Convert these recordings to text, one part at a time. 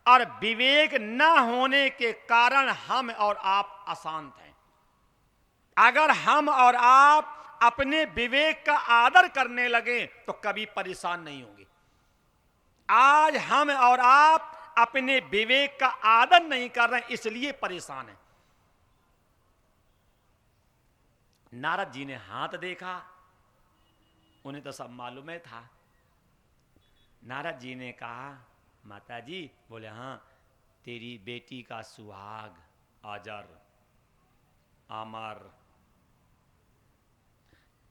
और विवेक न होने के कारण हम और आप अशांत हैं। अगर हम और आप अपने विवेक का आदर करने लगे तो कभी परेशान नहीं होंगे। आज हम और आप अपने विवेक का आदर नहीं कर रहे हैं, इसलिए परेशान हैं। नारद जी ने हाथ देखा, उन्हें तो सब मालूम है था। नारद जी ने कहा, माता जी। बोले, हाँ, तेरी बेटी का सुहाग अजर अमर,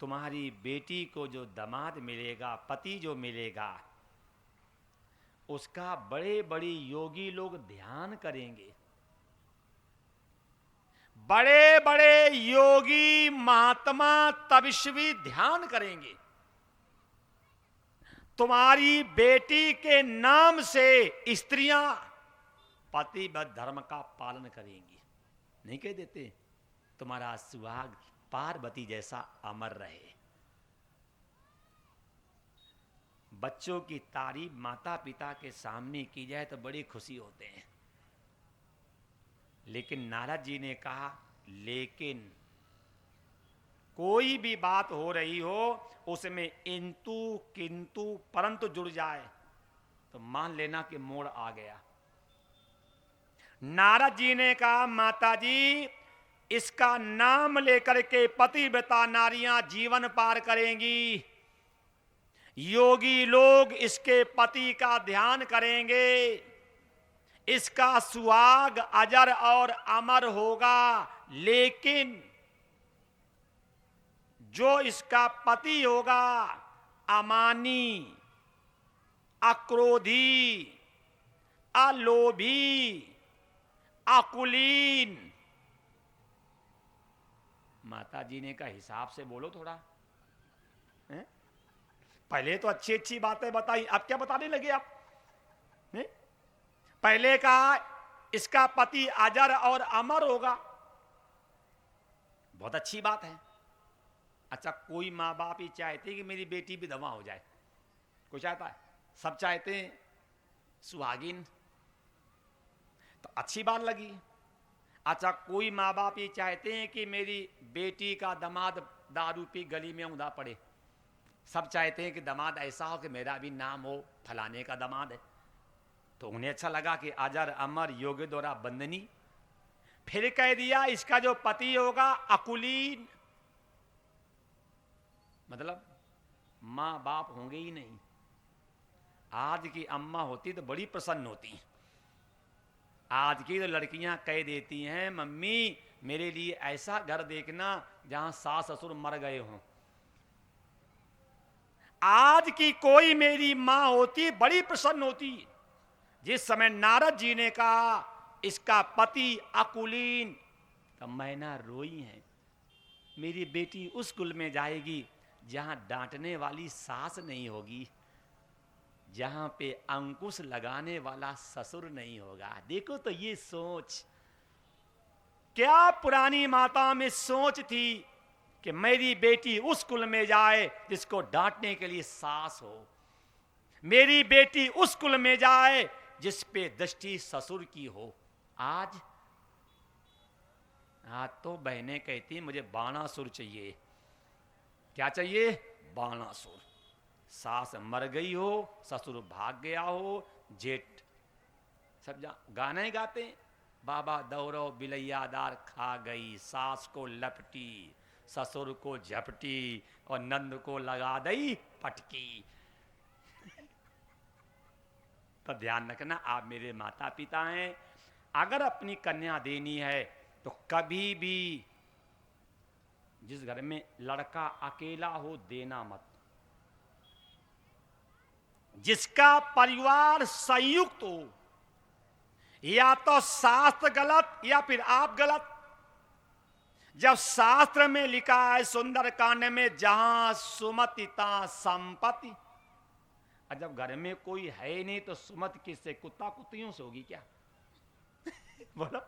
तुम्हारी बेटी को जो दामाद मिलेगा, पति जो मिलेगा, उसका बड़े बड़े योगी लोग ध्यान करेंगे। बड़े बड़े योगी महात्मा तपस्वी ध्यान करेंगे। तुम्हारी बेटी के नाम से स्त्रियां पतिव्रत धर्म का पालन करेंगी। नहीं कह देते, तुम्हारा सुहाग पार्वती जैसा अमर रहे। बच्चों की तारीफ माता पिता के सामने की जाए तो बड़ी खुशी होते हैं। लेकिन नारद जी ने कहा, लेकिन कोई भी बात हो रही हो, उसमें इंतु किंतु परंतु जुड़ जाए तो मान लेना कि मोड़ आ गया। नारद जी ने कहा, माता जी, इसका नाम लेकर के पतिव्रता नारियां जीवन पार करेंगी। योगी लोग इसके पति का ध्यान करेंगे। इसका सुहाग अजर और अमर होगा। लेकिन जो इसका पति होगा, अमानी, अक्रोधी, अलोभी, अकुलीन। माता जी ने कहा, हिसाब से बोलो थोड़ा। पहले तो अच्छी अच्छी बातें बताई, अब क्या बताने लगे आप? पहले कहा इसका पति अजर और अमर होगा, बहुत अच्छी बात है। अच्छा, कोई माँ बाप ही चाहते हैं कि मेरी बेटी विधवा हो जाए? कोई चाहता है? सब चाहते हैं सुहागिन, तो अच्छी बात लगी। अच्छा, कोई माँ बाप ये चाहते हैं कि मेरी बेटी का दामाद दारू पी गली में उदा पड़े? सब चाहते हैं कि दामाद ऐसा हो कि मेरा भी नाम हो, फलाने का दामाद है। तो उन्हें अच्छा लगा कि अजर अमर योग्य द्वारा बंदनी। फिर कह दिया इसका जो पति होगा अकुलीन, मतलब मां बाप होंगे ही नहीं। आज की अम्मा होती तो बड़ी प्रसन्न होती। आज की तो लड़कियां कह देती हैं, मम्मी मेरे लिए ऐसा घर देखना जहां सास ससुर मर गए हों। आज की कोई मेरी मां होती बड़ी प्रसन्न होती। जिस समय नारद जी ने कहा इसका पति अकुलीन, तो मैना रोई है। मेरी बेटी उस कुल में जाएगी जहां डांटने वाली सास नहीं होगी, जहां पे अंकुश लगाने वाला ससुर नहीं होगा। देखो तो ये सोच, क्या पुरानी माता में सोच थी कि मेरी बेटी उस कुल में जाए जिसको डांटने के लिए सास हो। मेरी बेटी उस कुल में जाए जिस पे दृष्टि ससुर की हो। आज तो बहनें कहती मुझे बाणासुर चाहिए। क्या चाहिए? बाणासुर। सास मर गई हो, ससुर भाग गया हो, जेठ सब गाने गाते, बाबा दौरो बिलैयादार खा गई, सास को लपटी, ससुर को झपटी और नंद को लगा दई पटकी। तो ध्यान रखना, आप मेरे माता पिता हैं। अगर अपनी कन्या देनी है तो कभी भी जिस घर में लड़का अकेला हो देना मत। जिसका परिवार संयुक्त हो, या तो शास्त्र गलत या फिर आप गलत। जब शास्त्र में लिखा है सुंदर कांड में, जहां सुमतिता संपत्ति, और जब घर में कोई है ही नहीं तो सुमत किससे? कुत्ता कुत्तियों से होगी क्या? बोलो।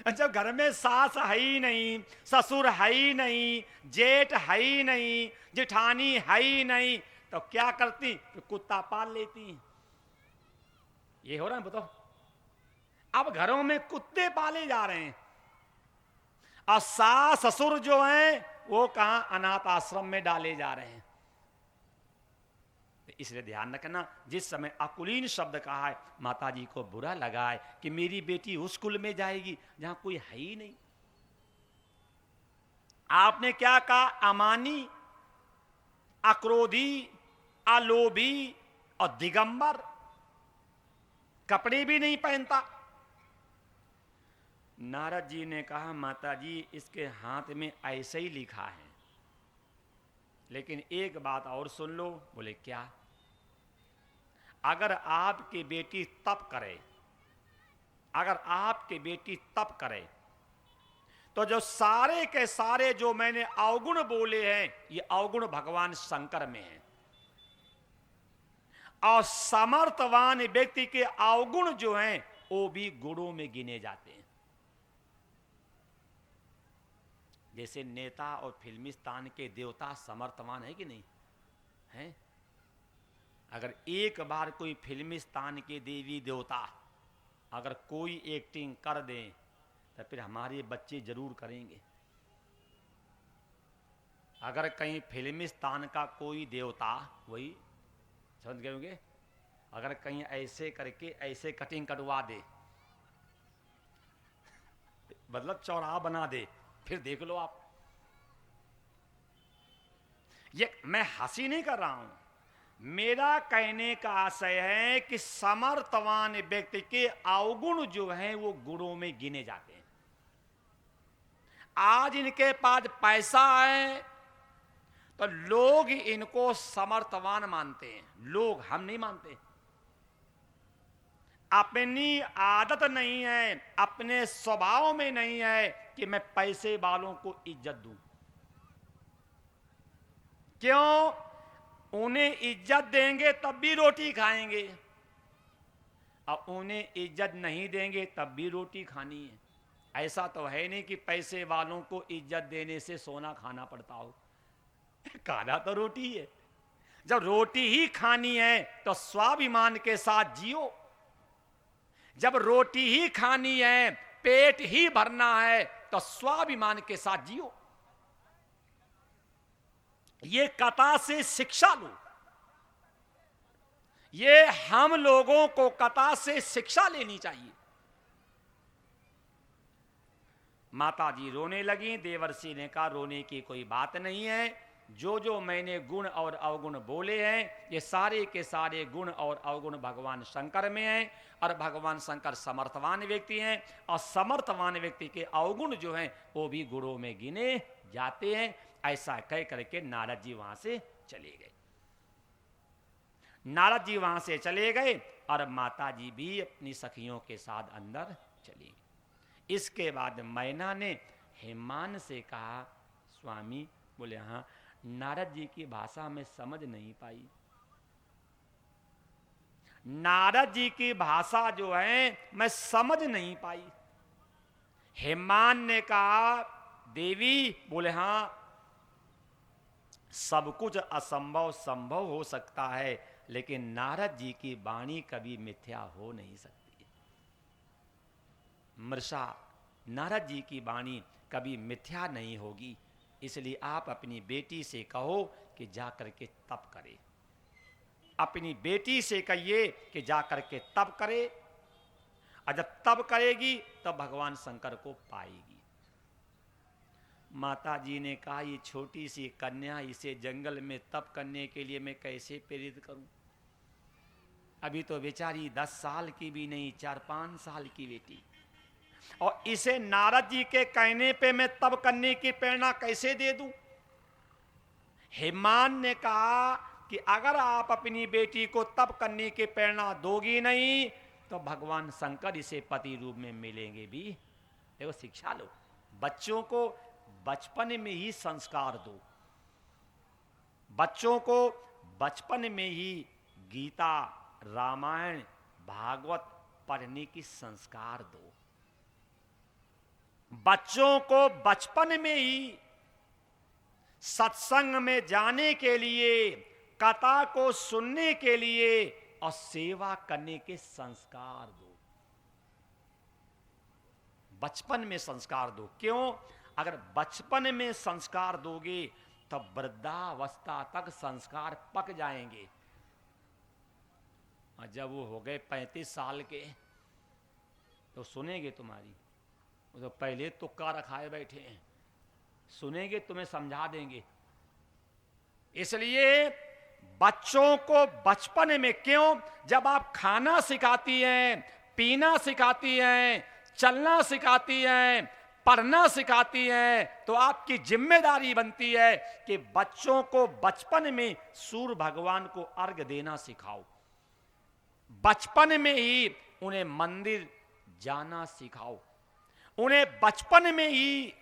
जब घर में सास है ही नहीं, ससुर है ही नहीं, जेठ है ही नहीं, जेठानी है ही नहीं, तो क्या करती? तो कुत्ता पाल लेती। ये हो रहा है, बताओ। अब घरों में कुत्ते पाले जा रहे हैं और सास ससुर जो हैं वो कहां अनाथ आश्रम में डाले जा रहे हैं। इसलिए ध्यान रखना, जिस समय अकुलीन शब्द कहा है माता जी को बुरा लगा है कि मेरी बेटी उस कुल में जाएगी जहां कोई है ही नहीं। आपने क्या कहा? अमानी, अक्रोधी, अलोभी और दिगंबर, कपड़े भी नहीं पहनता। नारद जी ने कहा माता जी इसके हाथ में ऐसे ही लिखा है, लेकिन एक बात और सुन लो। बोले क्या? अगर आपकी बेटी तप करे, अगर आपकी बेटी तप करे तो जो सारे के सारे जो मैंने अवगुण बोले हैं ये अवगुण भगवान शंकर में हैं, और समर्थवान व्यक्ति के अवगुण जो हैं वो भी गुणों में गिने जाते हैं। जैसे नेता और फिल्मिस्तान के देवता समर्थवान है कि नहीं है? अगर एक बार कोई फिल्मिस्तान के देवी देवता अगर कोई एक्टिंग कर दें तो फिर हमारे बच्चे जरूर करेंगे। अगर कहीं फिल्मिस्तान का कोई देवता, वही समझ गए होंगे, अगर कहीं ऐसे करके ऐसे कटिंग कटवा दे, मतलब चौराहा बना दे, फिर देख लो आप। ये मैं हंसी नहीं कर रहा हूं, मेरा कहने का आशय है कि समर्थवान व्यक्ति के अवगुण जो हैं वो गुणों में गिने जाते हैं। आज इनके पास पैसा है तो लोग इनको समर्थवान मानते हैं, लोग, हम नहीं मानते। अपनी आदत नहीं है, अपने स्वभाव में नहीं है कि मैं पैसे वालों को इज्जत दूं। क्यों? उन्हें इज्जत देंगे तब भी रोटी खाएंगे, और उन्हें इज्जत नहीं देंगे तब भी रोटी खानी है। ऐसा तो है नहीं कि पैसे वालों को इज्जत देने से सोना खाना पड़ता हो। खाना तो रोटी है। जब रोटी ही खानी है तो स्वाभिमान के साथ जियो। जब रोटी ही खानी है, पेट ही भरना है, तो स्वाभिमान के साथ जियो। ये कथा से शिक्षा लो। ये हम लोगों को कथा से शिक्षा लेनी चाहिए। माता जी रोने लगी। देवर्षि ने कहा रोने की कोई बात नहीं है, जो जो मैंने गुण और अवगुण बोले हैं ये सारे के सारे गुण और अवगुण भगवान शंकर में हैं, और भगवान शंकर समर्थवान व्यक्ति हैं, और समर्थवान व्यक्ति के अवगुण जो हैं वो भी गुणों में गिने जाते हैं। ऐसा कह करके नारद जी वहां से चले गए। नारद जी वहां से चले गए और माता जी भी अपनी सखियों के साथ अंदर चली गई। इसके बाद मैना ने हेमान से कहा स्वामी, बोले हाँ, नारद जी की भाषा में समझ नहीं पाई। नारद जी की भाषा जो है मैं समझ नहीं पाई। हेमान ने कहा देवी, बोले हाँ, सब कुछ असंभव संभव हो सकता है, लेकिन नारद जी की वाणी कभी मिथ्या हो नहीं सकती। मृषा, नारद जी की वाणी कभी मिथ्या नहीं होगी, इसलिए आप अपनी बेटी से कहो कि जा करके तप करे। अपनी बेटी से कहिए कि जा करके तप करे, और जब तप करेगी तब भगवान शंकर को पाएगी। माता जी ने कहा ये छोटी सी कन्या, इसे जंगल में तप करने के लिए मैं कैसे प्रेरित करूं? अभी तो बेचारी 10 साल की भी नहीं, 4-5 साल की बेटी, और इसे नारद जी के कहने पे मैं तप करने की प्रेरणा कैसे दे दूं? हेमान ने कहा कि अगर आप अपनी बेटी को तप करने की प्रेरणा दोगी नहीं तो भगवान शंकर इसे पति रूप में मिलेंगे भी। देखो, शिक्षा लो, बच्चों को बचपन में ही संस्कार दो, बच्चों को बचपन में ही गीता, रामायण, भागवत पढ़ने की संस्कार दो। बच्चों को बचपन में ही सत्संग में जाने के लिए, कथा को सुनने के लिए और सेवा करने के संस्कार दो। बचपन में संस्कार दो। क्यों? अगर बचपन में संस्कार दोगे तब वृद्धावस्था तक संस्कार पक जाएंगे, और जब वो हो गए 35 साल के तो सुनेंगे तुम्हारी। वो तो पहले तुक्का रखाए बैठे हैं, सुनेंगे, तुम्हें समझा देंगे। इसलिए बच्चों को बचपन में, क्यों? जब आप खाना सिखाती हैं, पीना सिखाती हैं, चलना सिखाती हैं, पढ़ना सिखाती हैं, तो आपकी जिम्मेदारी बनती है कि बच्चों को बचपन में सूर्य भगवान को अर्घ देना सिखाओ। बचपन में ही उन्हें मंदिर जाना सिखाओ। उन्हें बचपन में ही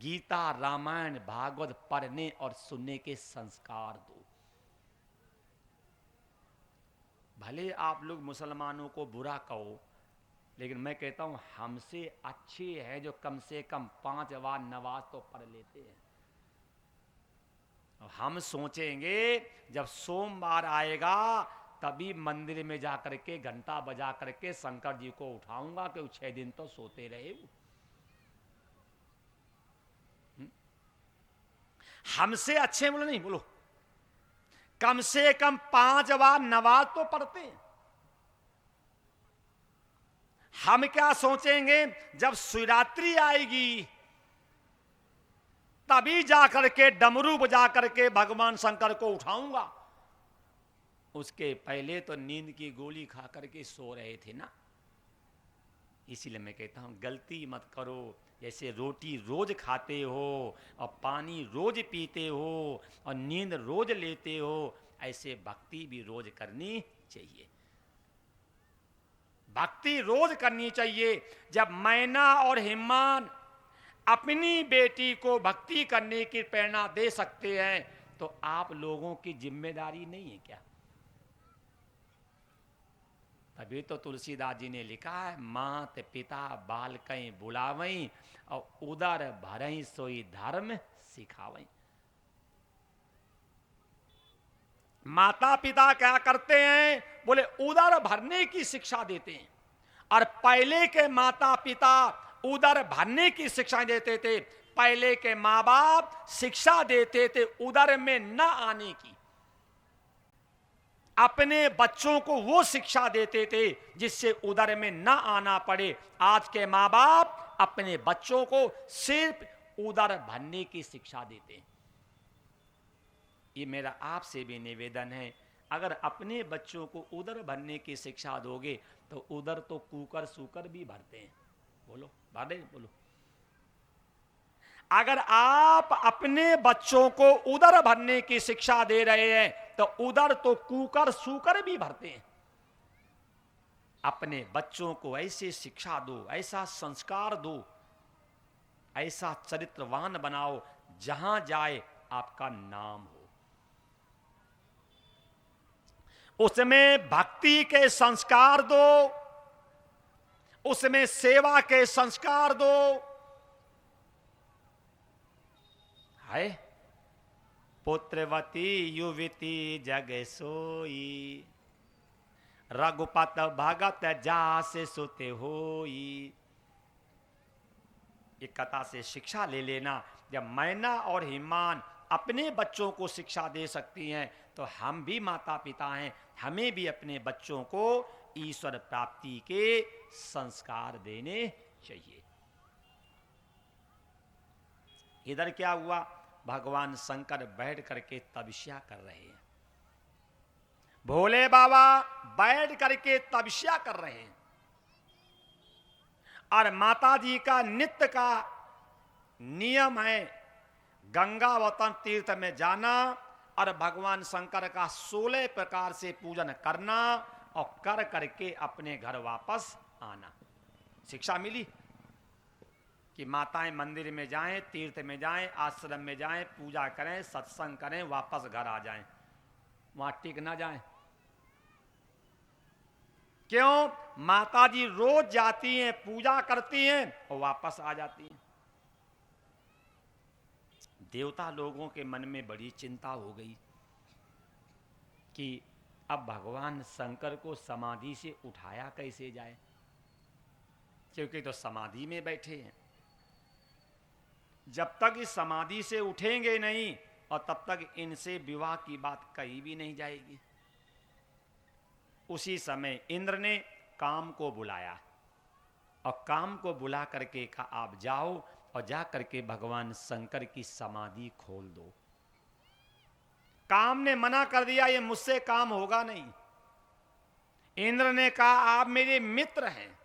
गीता, रामायण, भागवत पढ़ने और सुनने के संस्कार दो। भले आप लोग मुसलमानों को बुरा कहो, लेकिन मैं कहता हूं हमसे अच्छे हैं जो कम से कम 5 बार नमाज तो पढ़ लेते हैं। हम सोचेंगे जब सोमवार आएगा तभी मंदिर में जा करके घंटा बजा करके शंकर जी को उठाऊंगा कि 6 दिन तो सोते रहे। हमसे अच्छे बोलो, नहीं बोलो, कम से कम 5 बार नमाज तो पढ़ते हैं। हम क्या सोचेंगे जब शिवरात्रि आएगी तभी जाकर के डमरू बजा करके भगवान शंकर को उठाऊंगा। उसके पहले तो नींद की गोली खा करके सो रहे थे ना। इसीलिए मैं कहता हूं गलती मत करो। जैसे रोटी रोज खाते हो और पानी रोज पीते हो और नींद रोज लेते हो, ऐसे भक्ति भी रोज करनी चाहिए। भक्ति रोज करनी चाहिए। जब मैना और हिम्मान अपनी बेटी को भक्ति करने की प्रेरणा दे सकते हैं तो आप लोगों की जिम्मेदारी नहीं है क्या? तभी तो तुलसीदास जी ने लिखा है, मात पिता बालकई बुलावई और उदर भरई सोई धर्म सिखावई। माता पिता क्या करते हैं? बोले उदर भरने की शिक्षा देते हैं। और पहले के माता पिता उदर भरने की शिक्षा देते थे। पहले के माँ बाप शिक्षा देते थे उदर में न आने की। अपने बच्चों को वो शिक्षा देते थे जिससे उदर में न आना पड़े। आज के माँ बाप अपने बच्चों को सिर्फ उदर भरने की शिक्षा देते हैं। ये मेरा आपसे भी निवेदन है, अगर अपने बच्चों को उदर भरने की शिक्षा दोगे तो उदर तो कुकर सूकर भी भरते हैं। बोलो भरे, बोलो। अगर आप अपने बच्चों को उदर भरने की शिक्षा दे रहे हैं तो उदर तो कुकर सूकर भी भरते हैं। अपने बच्चों को ऐसे शिक्षा दो, ऐसा संस्कार दो, ऐसा चरित्रवान बनाओ जहां जाए आपका नाम हो। उसमें भक्ति के संस्कार दो, उसमें सेवा के संस्कार दो। है पुत्रवती युवती जग सोई, रघुपत भगत जास सुते होई। ये कथा से शिक्षा ले लेना। जब मैना और हिमान अपने बच्चों को शिक्षा दे सकती हैं तो हम भी माता पिता हैं, हमें भी अपने बच्चों को ईश्वर प्राप्ति के संस्कार देने चाहिए। इधर क्या हुआ? भगवान शंकर बैठ करके तपस्या कर रहे हैं। भोले बाबा बैठ करके तपस्या कर रहे हैं और माता जी का नित्य का नियम है गंगावतन तीर्थ में जाना और भगवान शंकर का 16 प्रकार से पूजन करना और कर करके अपने घर वापस आना। शिक्षा मिली कि माताएं मंदिर में जाएं, तीर्थ में जाएं, आश्रम में जाएं, पूजा करें, सत्संग करें, वापस घर आ जाएं, वहां टिक ना जाएं। क्यों? माता जी रोज जाती हैं, पूजा करती हैं और वापस आ जाती हैं। देवता लोगों के मन में बड़ी चिंता हो गई कि अब भगवान शंकर को समाधि से उठाया कैसे जाए। क्योंकि तो समाधि में बैठे हैं। जब तक इस समाधि से उठेंगे नहीं और तब तक इनसे विवाह की बात कही भी नहीं जाएगी। उसी समय इंद्र ने काम को बुलाया और काम को बुला करके कहा, आप जाओ और जा करके भगवान शंकर की समाधि खोल दो। काम ने मना कर दिया, ये मुझसे काम होगा नहीं। इंद्र ने कहा, आप मेरे मित्र हैं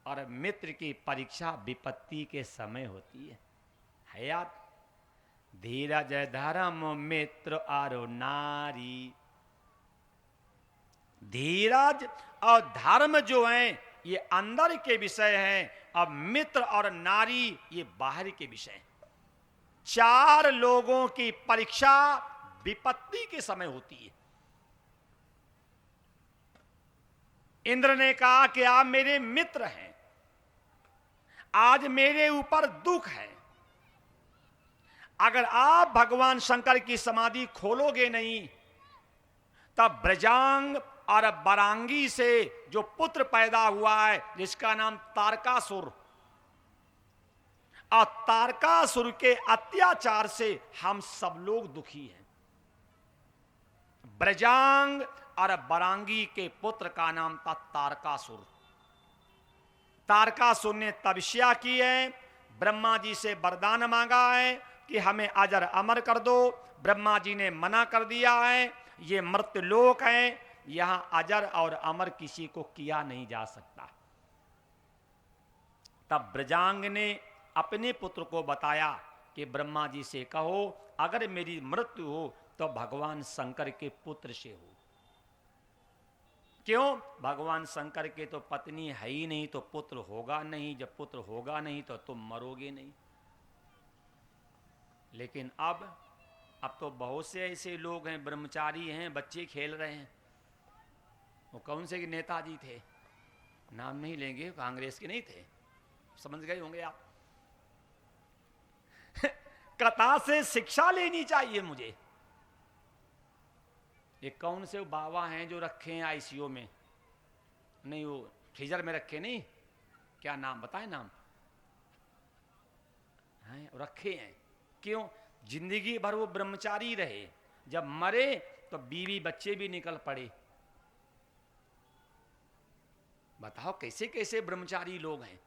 और मित्र की परीक्षा विपत्ति के समय होती है याद। धीरज धर्म मित्र और नारी। धीरज और धर्म जो हैं ये अंदर के विषय हैं, अब मित्र और नारी ये बाहर के विषय हैं। 4 लोगों की परीक्षा विपत्ति के समय होती है। इंद्र ने कहा कि आप मेरे मित्र हैं, आज मेरे ऊपर दुख है। अगर आप भगवान शंकर की समाधि खोलोगे नहीं तब ब्रजांग और बरांगी से जो पुत्र पैदा हुआ है जिसका नाम तारकासुर, और तारकासुर के अत्याचार से हम सब लोग दुखी हैं। ब्रजांग और बरांगी के पुत्र का नाम था तारकासुर। तारकासुर ने तपस्या की है, ब्रह्मा जी से वरदान मांगा है कि हमें अजर अमर कर दो। ब्रह्मा जी ने मना कर दिया है, ये मर्त्य लोक है, यहां अजर और अमर किसी को किया नहीं जा सकता। तब ब्रजांग ने अपने पुत्र को बताया कि ब्रह्मा जी से कहो अगर मेरी मृत्यु हो तो भगवान शंकर के पुत्र से हो। क्यों? भगवान शंकर के तो पत्नी है ही नहीं, तो पुत्र होगा नहीं। जब पुत्र होगा नहीं तो तुम मरोगे नहीं। लेकिन अब तो बहुत से ऐसे लोग हैं, ब्रह्मचारी हैं, बच्चे खेल रहे हैं। वो कौन से नेताजी थे, नाम नहीं लेंगे, कांग्रेस के नहीं थे, समझ गए होंगे आप। कथा से शिक्षा लेनी चाहिए मुझे। ये कौन से बाबा हैं जो रखे हैं आईसीयू में, नहीं वो फ्रीजर में रखे, नहीं क्या नाम बताएं, नाम हैं रखे हैं। क्यों? जिंदगी भर वो ब्रह्मचारी रहे, जब मरे तो बीवी बच्चे भी निकल पड़े। बताओ कैसे कैसे ब्रह्मचारी लोग हैं।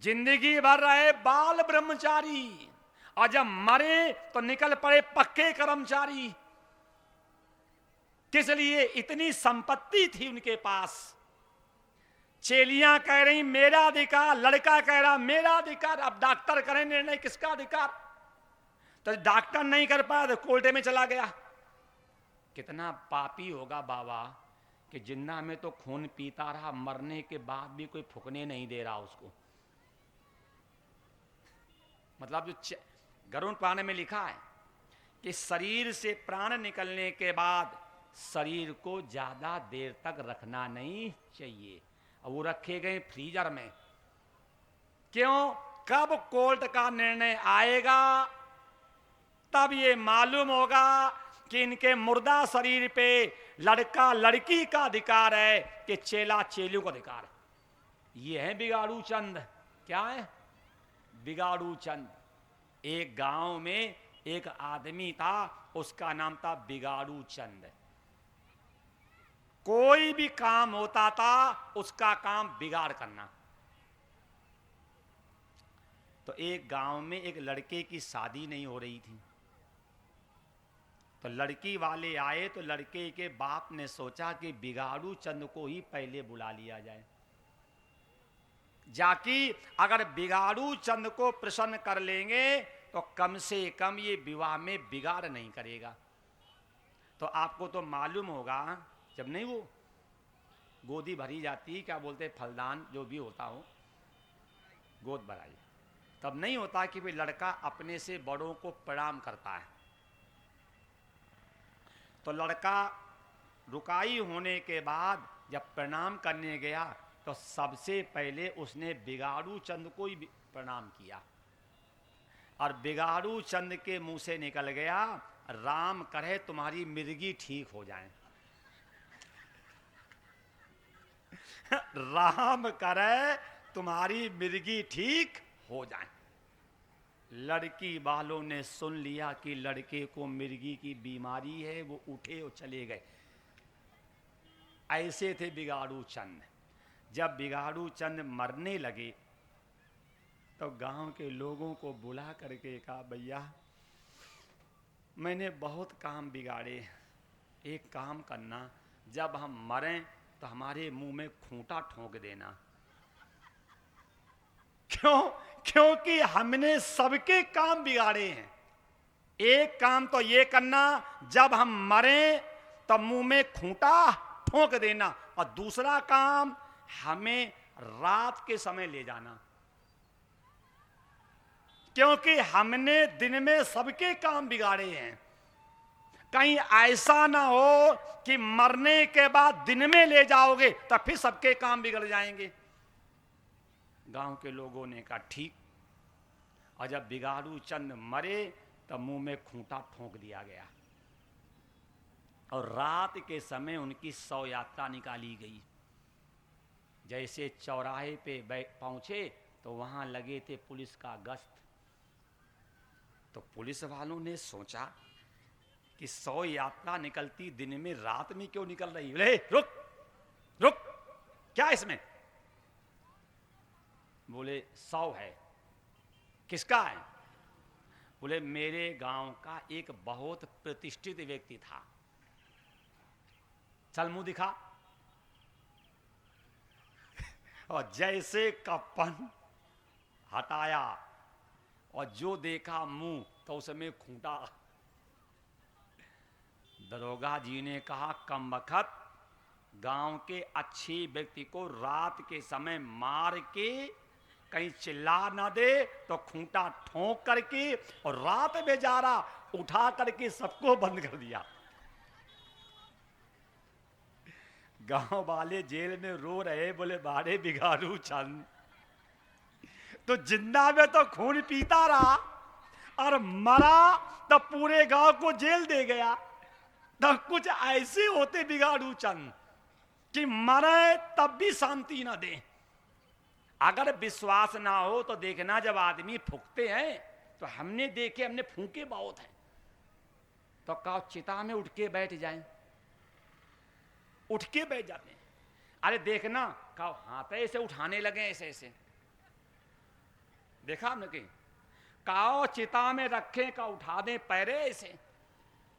जिंदगी भर रहे बाल ब्रह्मचारी और जब मरे तो निकल पड़े पक्के कर्मचारी। किस लिए? इतनी संपत्ति थी उनके पास। चेलियां कह रही मेरा अधिकार, लड़का कह रहा मेरा अधिकार। अब डॉक्टर करें निर्णय किसका अधिकार, तो डॉक्टर नहीं कर पाया तो कोर्टे में चला गया। कितना पापी होगा बाबा कि जिन्ना में तो खून पीता रहा, मरने के बाद भी कोई फूकने नहीं दे रहा उसको। मतलब जो गरुड़ पुराण में लिखा है कि शरीर से प्राण निकलने के बाद शरीर को ज्यादा देर तक रखना नहीं चाहिए। और वो रखे गए फ्रीजर में। क्यों? कब कोर्ट का निर्णय आएगा तब ये मालूम होगा कि इनके मुर्दा शरीर पे लड़का लड़की का अधिकार है कि चेला चेलियों का अधिकार है। ये है बिगाड़ू चंद। क्या है? बिगाड़ू चंद। एक गांव में एक आदमी था, उसका नाम था बिगाड़ू चंद। कोई भी काम होता था उसका काम बिगाड़ करना। तो एक गांव में एक लड़के की शादी नहीं हो रही थी, तो लड़की वाले आए तो लड़के के बाप ने सोचा कि बिगाड़ू चंद को ही पहले बुला लिया जाए, जाकि अगर बिगाड़ू चंद को प्रसन्न कर लेंगे तो कम से कम ये विवाह में बिगाड़ नहीं करेगा। तो आपको तो मालूम होगा जब नहीं वो गोदी भरी जाती, क्या बोलते फलदान जो भी होता हो, गोद भराई, तब नहीं होता कि भाई लड़का अपने से बड़ों को प्रणाम करता है। तो लड़का रुकाई होने के बाद जब प्रणाम करने गया तो सबसे पहले उसने बिगाड़ू चंद को ही प्रणाम किया, और बिगाड़ू चंद के मुंह से निकल गया, राम करे तुम्हारी मिर्गी ठीक हो जाए। राम करे तुम्हारी मिर्गी ठीक हो जाए। लड़की वालों ने सुन लिया कि लड़के को मिर्गी की बीमारी है, वो उठे और चले गए। ऐसे थे बिगाड़ू चंद। जब बिगाड़ू चंद मरने लगे तो गांव के लोगों को बुला करके कहा, भैया मैंने बहुत काम बिगाड़े, एक काम करना, जब हम मरें तो हमारे मुंह में खूंटा ठोंक देना। क्यों? क्योंकि हमने सबके काम बिगाड़े हैं। एक काम तो ये करना, जब हम मरें तो मुंह में खूंटा ठोंक देना, और दूसरा काम हमें रात के समय ले जाना, क्योंकि हमने दिन में सबके काम बिगाड़े हैं। कहीं ऐसा ना हो कि मरने के बाद दिन में ले जाओगे तो फिर सबके काम बिगड़ जाएंगे। गांव के लोगों ने कहा ठीक। और जब बिगाड़ू चंद मरे तो मुंह में खूंटा ठोंक दिया गया, और रात के समय उनकी शव यात्रा निकाली गई। जैसे चौराहे पे पहुंचे तो वहां लगे थे पुलिस का गश्त। तो पुलिस वालों ने सोचा कि शव यात्रा निकलती दिन में, रात में क्यों निकल रही है? रुक रुक, क्या इसमें? बोले शव है। किसका है? बोले मेरे गांव का एक बहुत प्रतिष्ठित व्यक्ति था। चल मुंह दिखा। और जैसे कफन हटाया और जो देखा मुंह, तो उसमें खूंटा। दरोगा जी ने कहा, कमबख्त, गांव के अच्छे व्यक्ति को रात के समय मार के कहीं चिल्ला ना दे तो खूंटा ठोंक करके और रात में जा रहा उठा करके सबको बंद कर दिया। गांव वाले जेल में रो रहे, बोले बारे बिगाड़ू चंद तो जिंदा में तो खून पीता रहा, और मरा तो पूरे गांव को जेल दे गया। तो कुछ ऐसे होते बिगाड़ू चंद कि मरे तब भी शांति ना दे। अगर विश्वास ना हो तो देखना, जब आदमी फूकते हैं तो हमने देखे, हमने फूके बहुत हैं, तो कहो चिता में उठ के बैठ जाएं, उठ के बैठ जाते हैं। अरे देखना, कहो हाथ ऐसे उठाने लगे, ऐसे ऐसे देखा हमने कहीं, कहो चिता में रखे का उठा दें पैरे ऐसे।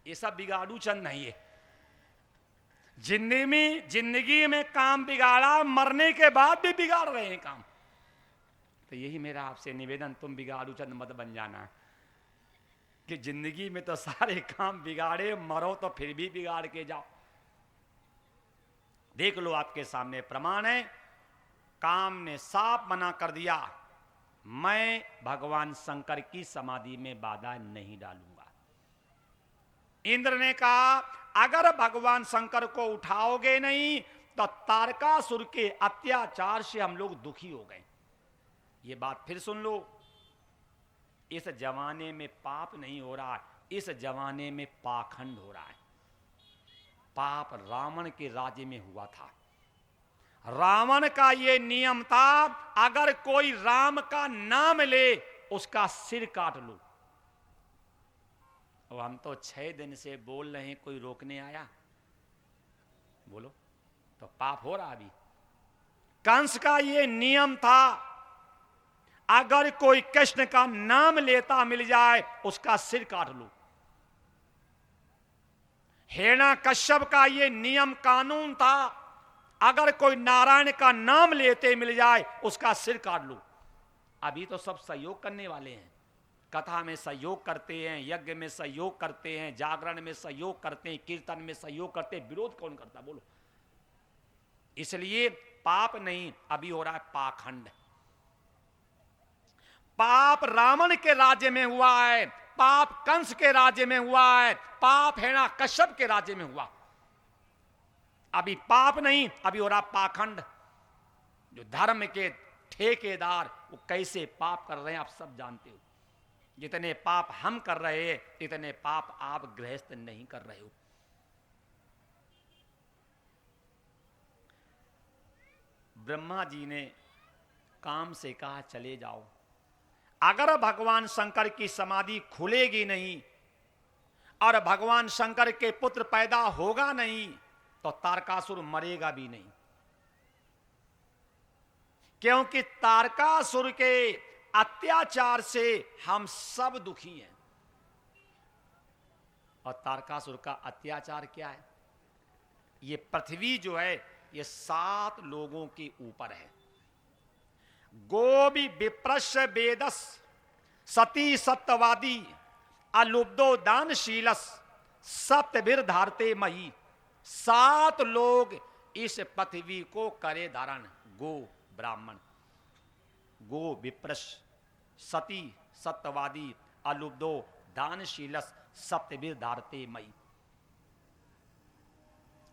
ये सब बिगाड़ू चंद नहीं है। जिंदगी में काम बिगाड़ा, मरने के बाद भी बिगाड़ रहे हैं काम। तो यही मेरा आपसे निवेदन, तुम बिगाड़ू चंद मत बन जाना कि जिंदगी में तो सारे काम बिगाड़े, मरो तो फिर भी बिगाड़ के जाओ। देख लो आपके सामने प्रमाण है। काम ने साफ मना कर दिया, मैं भगवान शंकर की समाधि में बाधा नहीं डालूंगा। इंद्र ने कहा, अगर भगवान शंकर को उठाओगे नहीं तो तारकासुर के अत्याचार से हम लोग दुखी हो गए। ये बात फिर सुन लो, इस जमाने में पाप नहीं हो रहा, इस जमाने में पाखंड हो रहा है। पाप रावण के राज्य में हुआ था। रावण का ये नियम था, अगर कोई राम का नाम ले उसका सिर काट लो। अब हम तो 6 दिन से बोल रहे हैं, कोई रोकने आया? बोलो, तो पाप हो रहा अभी। कंस का ये नियम था, अगर कोई कृष्ण का नाम लेता मिल जाए उसका सिर काट लो। हिरण्यकश्यप का ये नियम कानून था, अगर कोई नारायण का नाम लेते मिल जाए उसका सिर काट लो। अभी तो सब सहयोग करने वाले हैं, कथा में सहयोग करते हैं, यज्ञ में सहयोग करते हैं, जागरण में सहयोग करते हैं, कीर्तन में सहयोग करते हैं। विरोध कौन करता? बोलो। इसलिए पाप नहीं, अभी हो रहा है पाखंड। पाप रावण के राज्य में हुआ है, पाप कंस के राज्य में हुआ है, पाप हिरण्यकश्यप के राज्य में हुआ। अभी पाप नहीं, अभी हो रहा पाखंड। जो धर्म के ठेकेदार वो कैसे पाप कर रहे हैं आप सब जानते हो। जितने पाप हम कर रहे हैं इतने पाप आप गृहस्थ नहीं कर रहे हो। ब्रह्मा जी ने काम से कहा चले जाओ। अगर भगवान शंकर की समाधि खुलेगी नहीं और भगवान शंकर के पुत्र पैदा होगा नहीं तो तारकासुर मरेगा भी नहीं, क्योंकि तारकासुर के अत्याचार से हम सब दुखी हैं। और तारकासुर का अत्याचार क्या है? ये पृथ्वी जो है ये 7 लोगों के ऊपर है। गोबी विप्रश वेदस सती सत्यवादी अलुब्धो दानशीलस सप्तभिर धारते मही। 7 लोग इस पृथ्वी को करे धारण। गो ब्राह्मण, गो विप्रश, सती सत्यवादी अलुब्धो दानशीलस सप्तभिर धारते मई।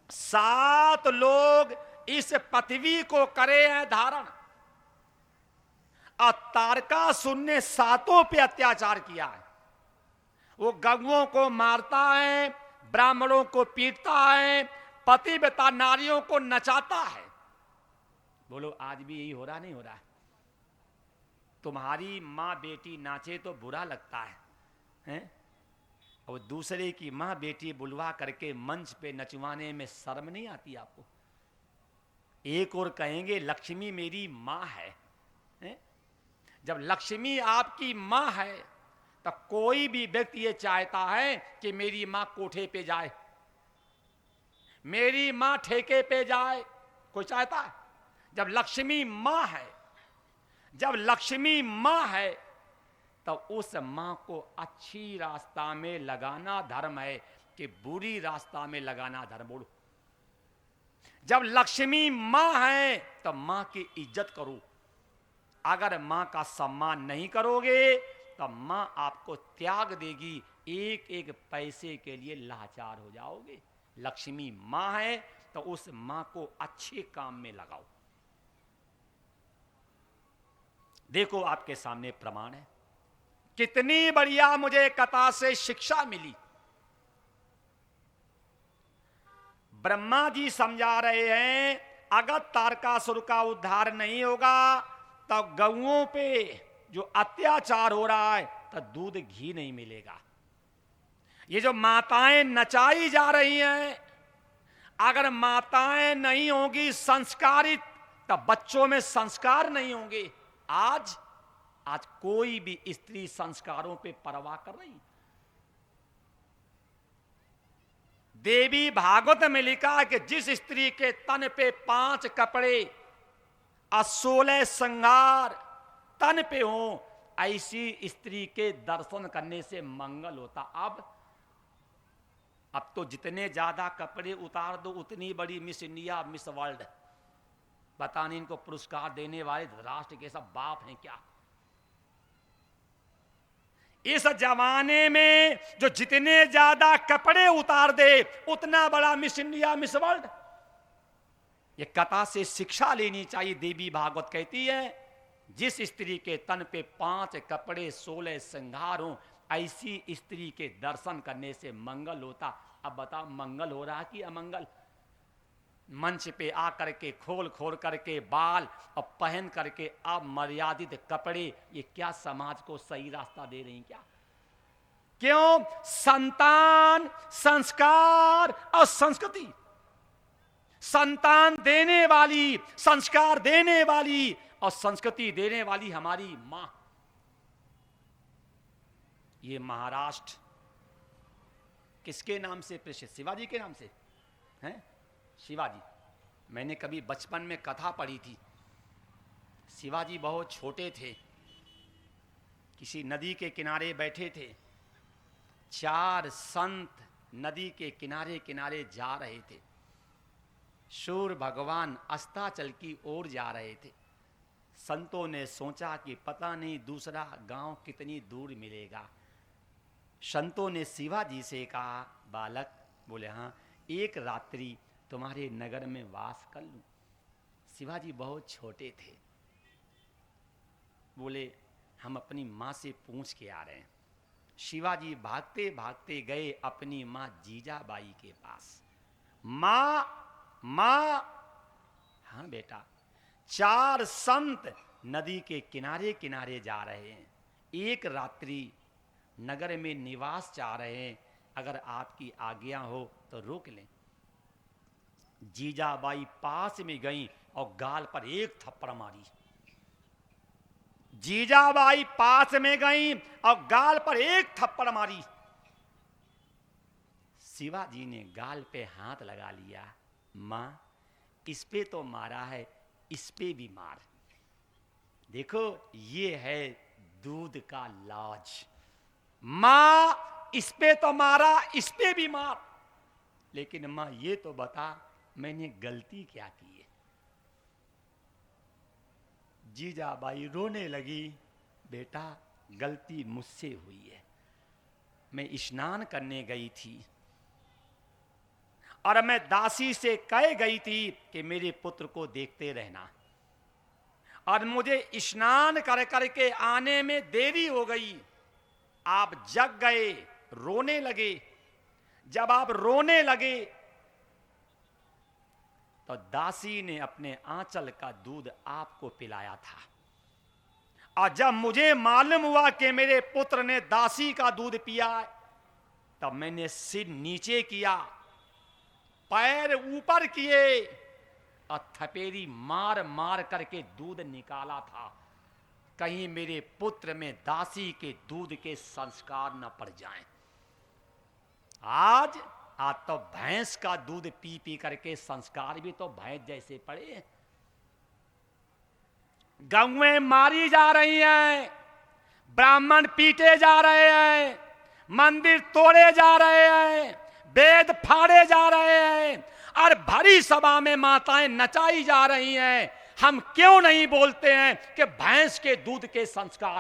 7 लोग इस पृथ्वी को करे हैं धारण। और तारकासुर ने 7 पे अत्याचार किया है। वो गौओं को मारता है, ब्राह्मणों को पीटता है, पतिव्रता नारियों को नचाता है। बोलो आज भी यही हो रहा नहीं हो रहा है? तुम्हारी माँ बेटी नाचे तो बुरा लगता है, हैं? और दूसरे की माँ बेटी बुलवा करके मंच पे नचवाने में शर्म नहीं आती आपको? एक और कहेंगे लक्ष्मी मेरी माँ है, हैं? जब लक्ष्मी आपकी माँ है तो कोई भी व्यक्ति ये चाहता है कि मेरी माँ कोठे पे जाए, मेरी माँ ठेके पे जाए। कोई चाहता है? जब लक्ष्मी माँ है, जब लक्ष्मी माँ है तो उस माँ को अच्छी रास्ता में लगाना धर्म है कि बुरी रास्ता में लगाना धर्म? बोलो। जब लक्ष्मी माँ है तो माँ की इज्जत करो। अगर माँ का सम्मान नहीं करोगे तो माँ आपको त्याग देगी, एक एक पैसे के लिए लाचार हो जाओगे। लक्ष्मी माँ है तो उस माँ को अच्छे काम में लगाओ। देखो आपके सामने प्रमाण है। कितनी बढ़िया मुझे कथा से शिक्षा मिली। ब्रह्मा जी समझा रहे हैं अगर तारकासुर का उद्धार नहीं होगा तो गौओं पे जो अत्याचार हो रहा है तो दूध घी नहीं मिलेगा। ये जो माताएं नचाई जा रही हैं, अगर माताएं नहीं होंगी संस्कारित तो बच्चों में संस्कार नहीं होंगे। आज कोई भी स्त्री संस्कारों पे परवाह कर रही? देवी भागवत में लिखा कि जिस स्त्री के तन पे 5 कपड़े और 16 श्रृंगार तन पे हो, ऐसी स्त्री के दर्शन करने से मंगल होता। अब तो जितने ज्यादा कपड़े उतार दो उतनी बड़ी मिस इंडिया, मिस वर्ल्ड। पता नहीं इनको पुरस्कार देने वाले राष्ट्र के सब बाप हैं क्या? इस जमाने में जो जितने ज्यादा कपड़े उतार दे उतना बड़ा मिस इंडिया, मिस वर्ल्ड। ये कथा से शिक्षा लेनी चाहिए। देवी भागवत कहती है जिस स्त्री के तन पे 5 कपड़े 16 श्रृंगार हो, ऐसी स्त्री के दर्शन करने से मंगल होता। अब बताओ मंगल हो रहा कि अमंगल? मंच पे आकर के खोल करके बाल और पहन करके अब मर्यादित कपड़े, ये क्या समाज को सही रास्ता दे रही क्या? क्यों? संतान, संस्कार और संस्कृति। संतान देने वाली, संस्कार देने वाली और संस्कृति देने वाली हमारी मां। ये महाराष्ट्र किसके नाम से प्रसिद्ध? शिवाजी के नाम से हैं? शिवाजी। मैंने कभी बचपन में कथा पढ़ी थी। शिवाजी बहुत छोटे थे, किसी नदी के किनारे बैठे थे। 4 संत नदी के किनारे किनारे जा रहे थे। सूर्य भगवान अस्ताचल की ओर जा रहे थे। संतों ने सोचा कि पता नहीं दूसरा गांव कितनी दूर मिलेगा। संतों ने शिवाजी से कहा, बालक, बोले हाँ, एक रात्रि तुम्हारे नगर में वास कर लूं। शिवाजी बहुत छोटे थे। बोले हम अपनी माँ से पूछ के आ रहे हैं। शिवाजी भागते भागते गए अपनी माँ जीजाबाई के पास। माँ, हाँ बेटा, 4 संत नदी के किनारे किनारे जा रहे हैं, एक रात्रि नगर में निवास चाह रहे हैं, अगर आपकी आज्ञा हो तो रोक लें। जीजाबाई पास में गई और गाल पर एक थप्पड़ मारी। जीजाबाई पास में गई और गाल पर एक थप्पड़ मारी। शिवाजी ने गाल पे हाथ लगा लिया, मां इस पे तो मारा है, इस पे भी मार। देखो ये है दूध का लाज। मां इस पे तो मारा, इस पे भी मार, लेकिन मां ये तो बता मैंने गलती क्या की है। जीजाबाई रोने लगी, बेटा गलती मुझसे हुई है। मैं स्नान करने गई थी और मैं दासी से कह गई थी कि मेरे पुत्र को देखते रहना, और मुझे स्नान कर करके आने में देरी हो गई। आप जग गए, रोने लगे। जब आप रोने लगे तो दासी ने अपने आंचल का दूध आपको पिलाया था, और जब मुझे मालूम हुआ कि मेरे पुत्र ने दासी का दूध पिया, तब मैंने सिर नीचे किया, पैर ऊपर किए और थपेरी मार मार करके दूध निकाला था, कहीं मेरे पुत्र में दासी के दूध के संस्कार न पड़ जाएं। आज तो भैंस का दूध पी पी करके संस्कार भी तो भैंस जैसे पड़े। गौएं मारी जा रही हैं, ब्राह्मण पीटे जा रहे हैं, मंदिर तोड़े जा रहे हैं, वेद फाड़े जा रहे हैं, और भरी सभा में माताएं नचाई जा रही हैं। हम क्यों नहीं बोलते हैं कि भैंस के दूध के संस्कार